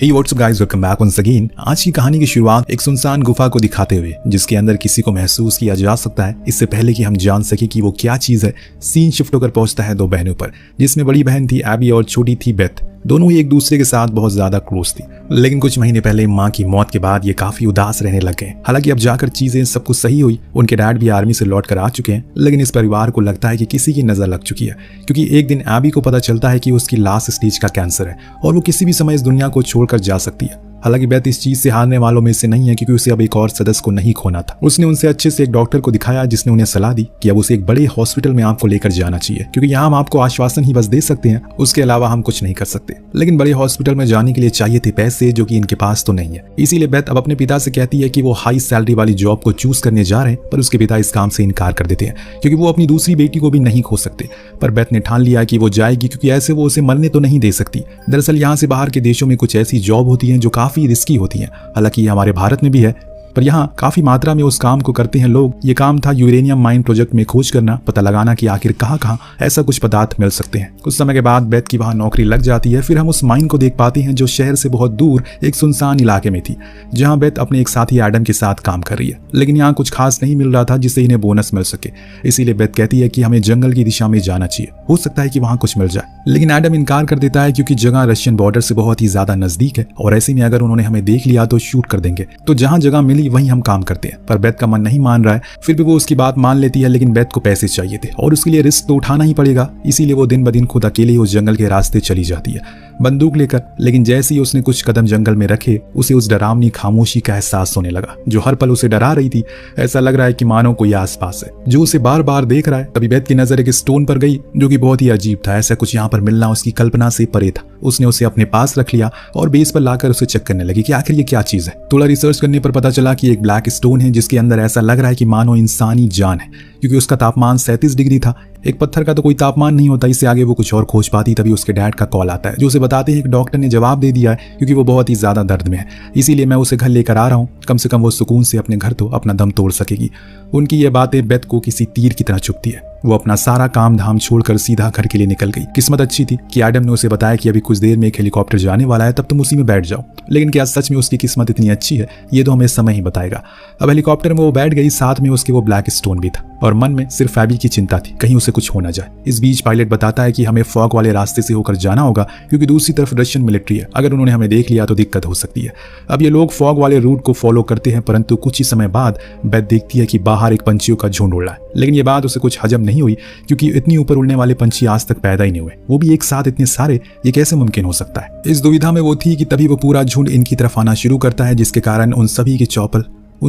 हे what's up guys, welcome back once again. आज की कहानी की शुरुआत एक सुनसान गुफा को दिखाते हुए, जिसके अंदर किसी को महसूस किया जा सकता है इससे पहले कि हम जान सके कि वो क्या चीज है। सीन शिफ्ट होकर पहुंचता है दो बहनों पर, जिसमें बड़ी बहन थी एबी और छोटी थी बेथ। दोनों ही एक दूसरे के साथ बहुत ज्यादा क्लोज थी, लेकिन कुछ महीने पहले माँ की मौत के बाद ये काफी उदास रहने लग गए। हालांकि अब जाकर चीजें सब कुछ सही हुई, उनके डैड भी आर्मी से लौट कर आ चुके हैं, लेकिन इस परिवार को लगता है कि किसी की नजर लग चुकी है, क्योंकि एक दिन एबी को पता चलता है कि उसकी लास्ट स्टेज का कैंसर है और वो किसी भी समय इस दुनिया को छोड़कर जा सकती है। हालांकि बेथ इस चीज से हारने वालों में से नहीं है, क्योंकि उसे अब एक और सदस्य को नहीं खोना था। उसने उनसे अच्छे से एक डॉक्टर को दिखाया, जिसने उन्हें सलाह दी कि अब उसे एक बड़े हॉस्पिटल में आपको लेकर जाना चाहिए, क्योंकि यहाँ हम आपको आश्वासन ही बस दे सकते हैं, उसके अलावा हम कुछ नहीं कर सकते। लेकिन बड़े हॉस्पिटल में जाने के लिए चाहिए थे पैसे, जो कि इनके पास तो नहीं है। इसीलिए बेथ अब अपने पिता से कहती है कि वो हाई सैलरी वाली जॉब को चूज करने जा रहे हैं, पर उसके पिता इस काम से इनकार कर देते हैं, क्योंकि वो अपनी दूसरी बेटी को भी नहीं खो सकते। पर बेथ ने ठान लिया कि वो जाएगी, क्योंकि ऐसे वो उसे मरने तो नहीं दे सकती। दरअसल यहाँ से बाहर के देशों में कुछ ऐसी जॉब होती हैं जो काफी रिस्की होती हैं। हालांकि ये हमारे भारत में भी है, पर यहाँ काफी मात्रा में उस काम को करते हैं लोग। ये काम था यूरेनियम माइन प्रोजेक्ट में खोज करना, पता लगाना कि आखिर कहाँ ऐसा कुछ पदार्थ मिल सकते हैं। कुछ समय के बाद बेथ की वहाँ नौकरी लग जाती है। फिर हम उस माइन को देख पाते हैं, जो शहर से बहुत दूर एक सुनसान इलाके में थी, जहाँ बेथ अपने एक साथी एडम के साथ काम कर रही है। लेकिन यहाँ कुछ खास नहीं मिल रहा था जिससे इन्हें बोनस मिल सके। इसीलिए बेथ कहती है कि हमें जंगल की दिशा में जाना चाहिए, हो सकता है कि वहाँ कुछ मिल जाए। लेकिन एडम इनकार कर देता है, क्योंकि जगह रशियन बॉर्डर से बहुत ही ज्यादा नजदीक है और ऐसे में अगर उन्होंने हमें देख लिया तो शूट कर देंगे। तो जहाँ जगह मिली वहीं हम काम करते हैं। पर बेथ का मन नहीं मान रहा है। फिर भी वो उसकी बात मान लेती है, लेकिन बेथ को पैसे चाहिए थे और उसके लिए रिस्क तो उठाना ही पड़ेगा। इसीलिए वो दिन ब दिन खुद अकेले ही उस जंगल के रास्ते चली जाती है, बंदूक लेकर। लेकिन जैसे ही उसने कुछ कदम जंगल में रखे, उसे उस डरावनी खामोशी का एहसास होने लगा, जो हर पल उसे डरा रही थी। ऐसा लग रहा है कि मानो कोई आसपास है जो उसे बार बार देख रहा है। तभी बेथ की नजर एक स्टोन पर गई, जो कि बहुत ही अजीब था। ऐसा कुछ यहाँ पर मिलना उसकी कल्पना से परे था। उसने उसे अपने पास रख लिया और बेस पर लाकर उसे चेक करने लगी कि आखिर ये क्या चीज है। थोड़ा रिसर्च करने पर पता चला कि एक ब्लैक स्टोन है, जिसके अंदर ऐसा लग रहा है कि मानो इंसानी जान है, क्योंकि उसका तापमान 37 डिग्री था। एक पत्थर का तो कोई तापमान नहीं होता। इससे आगे वो कुछ और खोज पाती। तभी उसके डैड का कॉल आता है, जो उसे बताते हैं कि डॉक्टर ने जवाब दे दिया है, क्योंकि वो बहुत ही ज्यादा दर्द में है। इसीलिए मैं उसे घर लेकर आ रहा हूँ, कम से कम वो सुकून से अपने घर तो अपना दम तोड़ सकेगी। उनकी ये बातें बेथ को किसी तीर की तरह चुभती है। वो अपना सारा काम धाम छोड़कर सीधा घर के लिए निकल गई। किस्मत अच्छी थी कि एडम ने उसे बताया कि अभी कुछ देर में एक हेलीकॉप्टर जाने वाला है, तब तुम उसी में बैठ जाओ। लेकिन क्या सच में उसकी किस्मत इतनी अच्छी है, ये तो हमें समय ही बताएगा। अब हेलीकॉप्टर में वो बैठ गई, साथ में उसके वो ब्लैक स्टोन भी था, और मन में सिर्फ एबी की चिंता थी, कहीं उसे कुछ हो ना जाए। इस बीच पायलट बताता है कि हमें फॉग वाले रास्ते से होकर जाना होगा, क्योंकि दूसरी तरफ रशियन मिलिट्री है। अगर उन्होंने हमें देख लिया तो दिक्कत हो सकती है। अब ये लोग फॉग वाले रूट को फॉलो करते हैं, परंतु कुछ ही समय बाद बेथ देखती है कि बाहर एक पंछियों का झुंड उड़ रहा है। लेकिन ये बात उसे कुछ हजम नहीं हुई, क्योंकि इतनी ऊपर उड़ने वाले पंछी आज तक पैदा ही नहीं हुए, वो भी एक साथ इतने सारे। ये कैसे मुमकिन हो सकता है? इस दुविधा में वो थी कि तभी वो पूरा झुंड इनकी तरफ आना शुरू करता है, जिसके कारण उन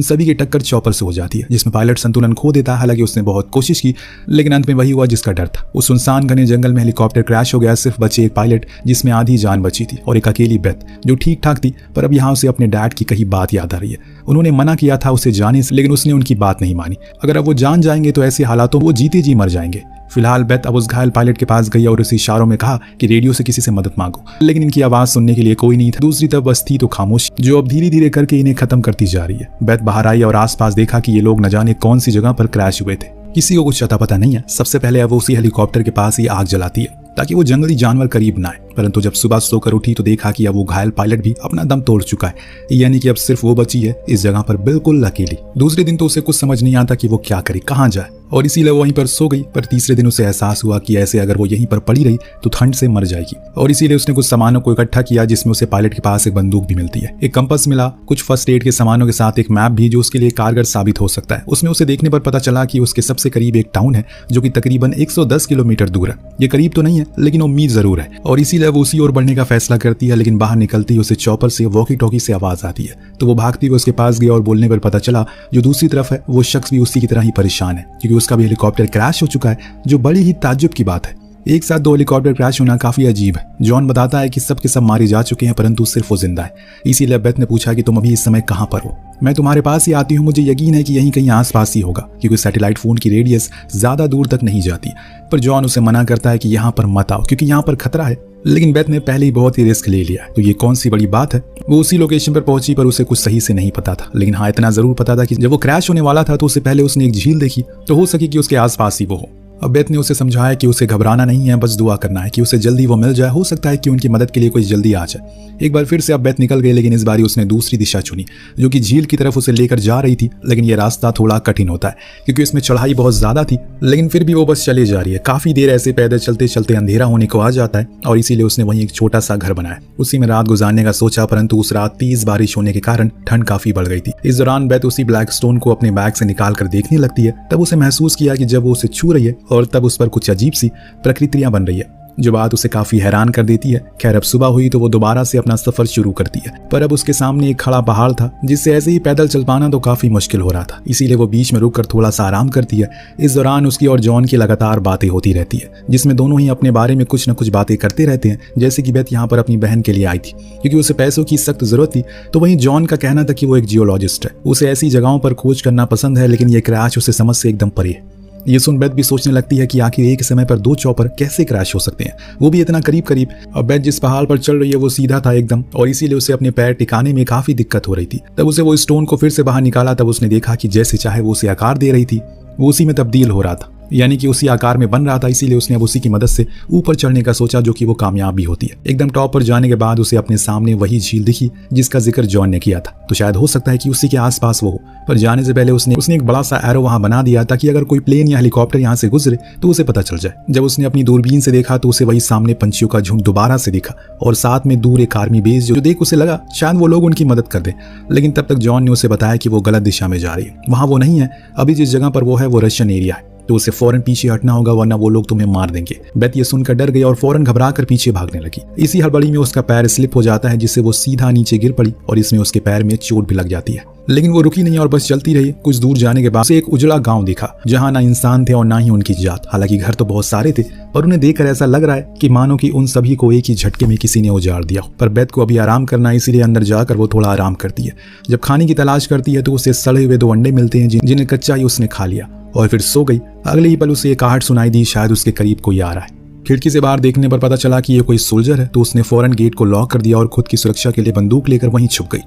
सभी की टक्कर चॉपर से हो जाती है, जिसमें पायलट संतुलन खो देता है। हालांकि उसने बहुत कोशिश की, लेकिन अंत में वही हुआ जिसका डर था। उस सुनसान घने जंगल में हेलीकॉप्टर क्रैश हो गया। सिर्फ बचे एक पायलट, जिसमें आधी जान बची थी, और एक अकेली बेथ, जो ठीक ठाक थी। पर अब यहाँ उसे अपने डैड की कही बात याद आ रही है। उन्होंने मना किया था उसे जाने से, लेकिन उसने उनकी बात नहीं मानी। अगर अब वो जान जाएंगे तो ऐसे हालातों वो जीते जी मर जाएंगे। फिलहाल बेथ अब उस घायल पायलट के पास गई और उसे इशारों में कहा कि रेडियो से किसी से मदद मांगो, लेकिन इनकी आवाज सुनने के लिए कोई नहीं था। दूसरी तरफ बस थी तो खामोश, जो अब धीरे धीरे करके इन्हें खत्म करती जा रही है। बेथ बाहर आई और आसपास देखा कि ये लोग न जाने कौन सी जगह पर क्रैश हुए थे। किसी को कुछ अता पता नहीं है। सबसे पहले अब उसी हेलीकॉप्टर के पास ही आग जलाती है, ताकि वो जंगली जानवर करीब ना आए। परंतु जब सुबह सोकर उठी तो देखा कि अब वो घायल पायलट भी अपना दम तोड़ चुका है, यानी कि अब सिर्फ वो बची है इस जगह पर बिल्कुल अकेली। दूसरे दिन तो उसे कुछ समझ नहीं आता कि वो क्या करे, कहाँ जाए, और इसीलिए वहीं पर सो गई। पर तीसरे दिन उसे एहसास हुआ कि ऐसे अगर वो यहीं पर पड़ी रही तो ठंड से मर जाएगी, और इसीलिए उसने कुछ सामानों को इकट्ठा किया, जिसमें उसे पायलट के पास एक बंदूक भी मिलती है, एक कंपास मिला, कुछ फर्स्ट एड के सामानों के साथ एक मैप भी, जो उसके लिए कारगर साबित हो सकता है। उसमें उसे देखने पर पता चला कि उसके सबसे करीब एक टाउन है, जो कि तकरीबन 110 किलोमीटर दूर है। ये करीब तो नहीं है, लेकिन उम्मीद जरूर है, और इसीलिए वो उसी ओर बढ़ने का फैसला करती है। लेकिन बाहर निकलती उसे चॉपर से वॉकी टॉकी से आवाज आती है, तो वो भागती हुई उसके पास गई और बोलने पर पता चला जो दूसरी तरफ है वो शख्स भी उसी की तरह ही परेशान है, क्योंकि उसका भी हेलीकॉप्टर क्रैश हो चुका है, जो बड़ी ही ताज्जुब की बात है। एक साथ दो हेलीकॉप्टर क्रैश होना काफी अजीब है। जॉन बताता है कि सब के सब मारे जा चुके हैं, परंतु सिर्फ वो जिंदा है। इसीलिए बेथ ने पूछा कि तुम अभी इस समय कहां पर हो? मैं तुम्हारे पास ही आती हूँ, मुझे यकीन है कि यहीं कहीं आसपास ही होगा, क्योंकि सैटेलाइट फोन की रेडियस ज्यादा दूर तक नहीं जाती। पर जॉन उसे मना करता है कि यहाँ पर मत आओ, क्योंकि यहाँ पर खतरा है। लेकिन बेथ ने पहले ही बहुत ही रिस्क ले लिया, तो ये कौन सी बड़ी बात है। वो उसी लोकेशन पर पहुंची, पर उसे कुछ सही से नहीं पता था। लेकिन हाँ, इतना जरूर पता था कि जब वो क्रैश होने वाला था तो उससे पहले उसने एक झील देखी, तो हो सके कि उसके आसपास ही वो हो। अब बेथ ने उसे समझाया कि उसे घबराना नहीं है, बस दुआ करना है कि उसे जल्दी वो मिल जाए, हो सकता है कि उनकी मदद के लिए कोई जल्दी आ जाए। एक बार फिर से अब बेथ निकल गई, लेकिन इस बारी उसने दूसरी दिशा चुनी जो कि झील की तरफ उसे लेकर जा रही थी। लेकिन ये रास्ता थोड़ा कठिन होता है क्योंकि इसमें चढ़ाई बहुत ज्यादा थी, लेकिन फिर भी वो बस चली जा रही है। काफी देर ऐसे पैदल चलते चलते अंधेरा होने को आ जाता है और इसीलिए उसने वहीं एक छोटा सा घर बनाया, उसी में रात गुजारने का सोचा। परंतु उस रात तेज बारिश होने के कारण ठंड काफी बढ़ गई थी। इस दौरान बेथ उसी ब्लैक स्टोन को अपने बैग से निकाल कर देखने लगती है। तब उसे महसूस किया कि जब वो उसे छू रही है और तब उस पर कुछ अजीब सी प्रकृतियां बन रही है, जो बात उसे काफी हैरान कर देती है। खैर अब सुबह हुई तो वो दोबारा से अपना सफर शुरू करती है, पर अब उसके सामने एक खड़ा पहाड़ था जिससे ऐसे ही पैदल चल पाना तो काफी मुश्किल हो रहा था। इसीलिए वो बीच में रुककर थोड़ा सा आराम करती है। इस दौरान उसकी और जॉन की लगातार बातें होती रहती है, जिसमें दोनों ही अपने बारे में कुछ न कुछ बातें करते रहते हैं। जैसे कि बेथ यहाँ पर अपनी बहन के लिए आई थी क्योंकि उसे पैसों की सख्त जरूरत थी, तो वहीं जॉन का कहना था कि वो एक जियोलॉजिस्ट है, उसे ऐसी जगहों पर खोज करना पसंद है, लेकिन ये क्रैश उसे समझ से एकदम परे है। ये सुन बेथ भी सोचने लगती है कि आखिर एक समय पर दो चॉपर कैसे क्रैश हो सकते हैं, वो भी इतना करीब करीब। अब बेथ जिस पहाड़ पर चल रही है वो सीधा था एकदम, और इसीलिए उसे अपने पैर टिकाने में काफी दिक्कत हो रही थी। तब उसे वो स्टोन को फिर से बाहर निकाला, तब उसने देखा कि जैसे चाहे वो उसे आकार दे रही थी, वो उसी में तब्दील हो रहा था, यानी कि उसी आकार में बन रहा था। इसीलिए उसने अब उसी की मदद से ऊपर चढ़ने का सोचा, जो कि वो कामयाब भी होती है। एकदम टॉप पर जाने के बाद उसे अपने सामने वही झील दिखी जिसका जिक्र जॉन ने किया था, तो शायद हो सकता है कि उसी के आसपास वो हो। पर जाने से पहले उसने एक बड़ा सा एरो वहां बना दिया ताकि अगर कोई प्लेन या हेलीकॉप्टर यहाँ से गुजरे तो उसे पता चल जाए। जब उसने अपनी दूरबीन से देखा तो उसे वही सामने पंछियों का झुंड दोबारा से दिखा और साथ में दूर एक आर्मी बेस, जो देख उसे लगा शायद वो लोग उनकी मदद कर दे। लेकिन तब तक जॉन ने उसे बताया कि वो गलत दिशा में जा रही है, वहां वो नहीं है। अभी जिस जगह पर वो है वो रशियन एरिया है, तो उसे फौरन पीछे हटना होगा वरना वो लोग तुम्हें मार देंगे। बेथ ये सुनकर डर गई और फौरन घबराकर पीछे भागने लगी। इसी हड़बड़ी में उसका पैर स्लिप हो जाता है, जिससे वो सीधा नीचे गिर पड़ी और इसमें उसके पैर में चोट भी लग जाती है। लेकिन वो रुकी नहीं और बस चलती रही। कुछ दूर जाने के बाद उसे एक उजड़ा गांव दिखा जहां ना इंसान थे और ना ही उनकी जात। हालांकि घर तो बहुत सारे थे, पर उन्हें देखकर ऐसा लग रहा है कि मानो कि उन सभी को एक ही झटके में किसी ने उजाड़ दिया। पर बेथ को अभी आराम करना है, इसीलिए अंदर जाकर वो थोड़ा आराम करती है। जब खाने की तलाश करती है तो उसे सड़े हुए 2 अंडे मिलते हैं जिन्हें कच्चा ही उसने खा लिया और फिर सो गई। अगले ही पल उसे एक आहट सुनाई दी, शायद उसके करीब कोई आ रहा है। खिड़की से बाहर देखने पर पता चला कि ये कोई सोल्जर है, तो उसने फौरन गेट को लॉक कर दिया और खुद की सुरक्षा के लिए बंदूक लेकर वहीं छुप गई।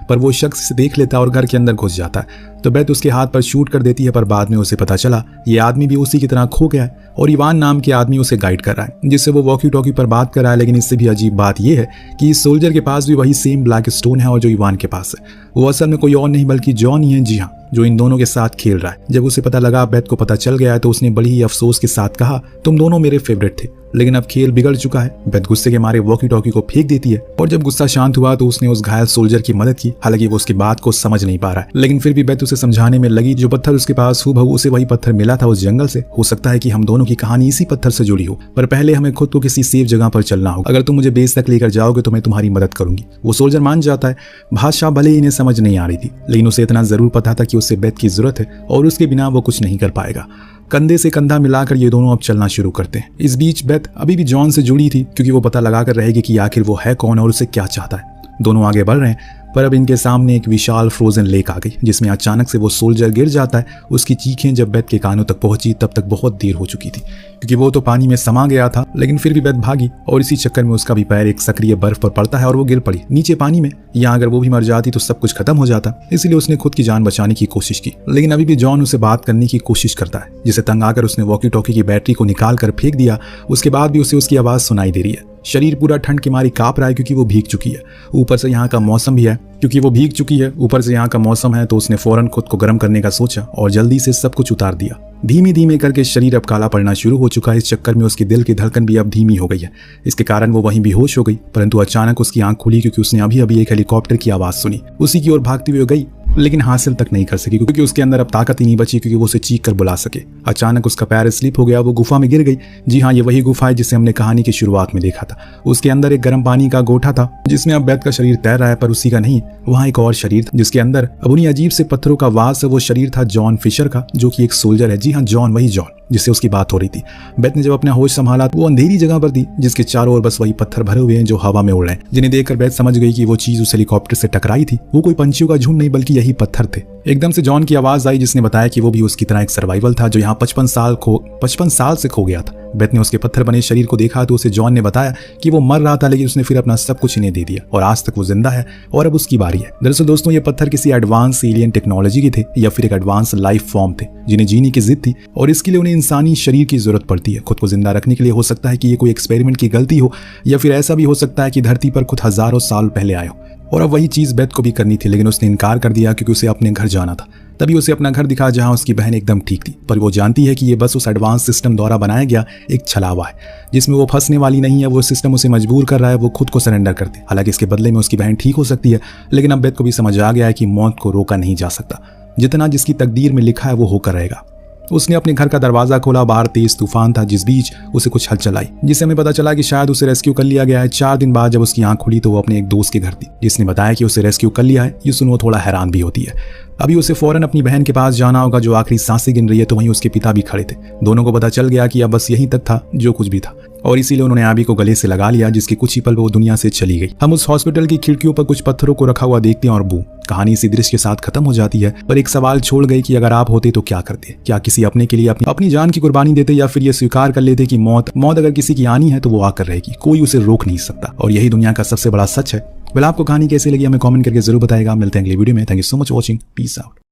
पर वो शख्स इसे देख लेता और घर के अंदर घुस जाता है, तो बेथ उसके हाथ पर शूट कर देती है। पर बाद में उसे पता चला ये आदमी भी उसी की तरह खो गया है और इवान नाम के आदमी उसे गाइड कर रहा है, जिससे वो वॉकी टॉकी पर बात कर रहा है। लेकिन इससे भी अजीब बात यह है कि इस सोल्जर के पास भी वही सेम ब्लैक स्टोन है और जो इवान के पास है वो असल में कोई और नहीं बल्कि जॉन ही है। जी हाँ, जो इन दोनों के साथ खेल रहा है। जब उसे पता लगा, बेथ को पता चल गया है, तो उसने बड़ी ही अफसोस के साथ कहा, तुम दोनों मेरे फेवरेट थे, लेकिन अब खेल बिगड़ चुका है। बेथ गुस्से के मारे वॉकी टॉकी को फेंक देती है और जब गुस्सा शांत हुआ तो उसने उस घायल सोल्जर की मदद की। हालांकि वो उसकी बात को समझ नहीं पा रहा है, लेकिन फिर भी बेथ उसे समझाने में लगी। जो पत्थर उसके पास हूबहू उसे वही पत्थर मिला था उस जंगल से। हो सकता है कि हम दोनों की कहानी इसी पत्थर से जुड़ी हो, पर पहले हमें खुद को किसी सेफ जगह पर चलना होगा। अगर तुम मुझे बेस तक लेकर जाओगे तो मैं तुम्हारी मदद करूंगी। वो सोल्जर मान जाता है। भाषा भले ही इन्हें समझ नहीं आ रही थी, लेकिन उसे इतना जरूर पता था कि उसे बेथ की जरूरत है और उसके बिना वो कुछ नहीं कर पाएगा। कंधे से कंधा मिलाकर ये दोनों अब चलना शुरू करते हैं। इस बीच बेथ अभी भी जॉन से जुड़ी थी, क्योंकि वो पता लगाकर रहेगी कि आखिर वो है कौन और उसे क्या चाहता है। दोनों आगे बढ़ रहे हैं, पर अब इनके सामने एक विशाल फ्रोजन लेक आ गई, जिसमें अचानक से वो सोल्जर गिर जाता है। उसकी चीखें जब बेथ के कानों तक पहुंची तब तक बहुत देर हो चुकी थी, क्योंकि वो तो पानी में समा गया था। लेकिन फिर भी बेथ भागी और इसी चक्कर में उसका भी पैर एक सक्रिय बर्फ पर पड़ता है और वो गिर पड़ी नीचे पानी में। यहाँ अगर वो भी मर जाती तो सब कुछ खत्म हो जाता, इसलिए उसने खुद की जान बचाने की कोशिश की। लेकिन अभी भी जॉन उसे बात करने की कोशिश करता है, जिसे तंग आकर उसने वॉकी टॉकी की बैटरी को निकाल कर फेंक दिया। उसके बाद भी उसे उसकी आवाज सुनाई दे रही है। शरीर पूरा ठंड के मारी कांप रहा है, क्योंकि वो भीग चुकी है। ऊपर से यहाँ का मौसम भी है, क्योंकि वो भीग चुकी है। ऊपर से यहाँ का मौसम है, तो उसने फौरन खुद को गर्म करने का सोचा और जल्दी से सब कुछ उतार दिया। धीमे धीमे करके शरीर अब काला पड़ना शुरू हो चुका है। इस चक्कर में उसके दिल की धड़कन भी अब धीमी हो गई है। इसके कारण वो वहीं बेहोश हो गई। परंतु अचानक उसकी आंख खुली, क्योंकि उसने अभी अभी एक हेलीकॉप्टर की आवाज सुनी। उसी की ओर भागती हुई गई, लेकिन हासिल तक नहीं कर सकी, क्योंकि उसके अंदर अब ताकत ही नहीं बची क्योंकि वो उसे चीख कर बुला सके। अचानक उसका पैर स्लिप हो गया, वो गुफा में गिर गई। जी हाँ, ये वही गुफा है जिसे हमने कहानी की शुरुआत में देखा था। उसके अंदर एक गर्म पानी का गोठा था, जिसमें अब बेथ का शरीर तैर रहा है, पर उसी का नहीं, वहाँ एक और शरीर था जिसके अंदर अब उन्हीं अजीब से पत्थरों का वास है। वो शरीर था जॉन फिशर का, जो कि एक सोल्जर है। जी हाँ, जॉन, वही जॉन जिससे उसकी बात हो रही थी। बेथ ने जब अपना होश संभाला तो वो अंधेरी जगह पर थी, जिसके चारों ओर बस वही पत्थर भरे हुए हैं जो हवा में उड़ रहे हैं, जिन्हें देखकर बेथ समझ गई कि वो चीज उस हेलीकॉप्टर से टकराई थी। वो कोई पंछियों का झुंड नहीं बल्कि यही पत्थर थे। एकदम से जॉन की आवाज आई, जिसने बताया कि वो भी उसकी तरह एक सर्वाइवल था, जो यहाँ 55 साल से खो गया था। बेथ ने उसके पत्थर बने शरीर को देखा तो उसे जॉन ने बताया कि वो मर रहा था, लेकिन उसने फिर अपना सब कुछ इन्हें दे दिया और आज तक वो जिंदा है और अब उसकी बारी है। दरअसल दोस्तों ये पत्थर किसी एडवांस एलियन टेक्नोलॉजी के थे या फिर एक एडवांस लाइफ फॉर्म थे जिन्हें जीने की जिद थी और इसके लिए उन्हें इंसानी शरीर की जरूरत पड़ती है खुद को जिंदा रखने के लिए। हो सकता है कि ये कोई एक्सपेरिमेंट की गलती हो या फिर ऐसा भी हो सकता है कि धरती पर खुद हजारों साल पहले आए हो और अब वही चीज बेथ को भी करनी थी, लेकिन उसने इनकार कर दिया क्योंकि उसे अपने घर जाना था। तभी उसे अपना घर दिखा जहां उसकी बहन एकदम ठीक थी, पर वो जानती है कि ये बस उस एडवांस सिस्टम द्वारा बनाया गया एक छलावा है जिसमें वो फंसने वाली नहीं है। वो सिस्टम उसे मजबूर कर रहा है वो खुद को सरेंडर कर दे। हालांकि इसके बदले में उसकी बहन ठीक हो सकती है, लेकिन अब बेथ को भी समझ आ गया है कि मौत को रोका नहीं जा सकता। जितना जिसकी तकदीर में लिखा है वो होकर रहेगा। उसने अपने घर का दरवाजा खोला, बाहर तेज तूफान था जिस बीच उसे कुछ हलचल आई, जिससे हमें पता चला कि शायद उसे रेस्क्यू कर लिया गया है। 4 दिन बाद जब उसकी आंख खुली तो वो अपने एक दोस्त के घर थी जिसने बताया कि उसे रेस्क्यू कर लिया है। ये सुन वो थोड़ा हैरान भी होती है। अभी उसे फौरन अपनी बहन के पास जाना होगा जो आखिरी सांसें गिन रही है, तो वहीं उसके पिता भी खड़े थे। दोनों को पता चल गया कि अब बस यहीं तक था जो कुछ भी था और इसीलिए उन्होंने आबी को गले से लगा लिया, जिसके कुछ ही पल वो दुनिया से चली गई। हम उस हॉस्पिटल की खिड़कियों पर कुछ पत्थरों को रखा हुआ देखते हैं और बूम, कहानी इसी दृश्य के साथ खत्म हो जाती है। पर एक सवाल छोड़ गई कि अगर आप होते तो क्या करते? क्या किसी अपने के लिए अपनी जान की कुर्बानी देते या फिर ये स्वीकार कर लेते कि मौत अगर किसी की आनी है तो वो आकर रहेगी, कोई उसे रोक नहीं सकता। और यही दुनिया का सबसे बड़ा सच है। वेल, आपको कहानी कैसी लगी हमें कमेंट करके जरूर बताएगा। मिलते हैं अगली वीडियो में। Thank you so much watching. Peace out.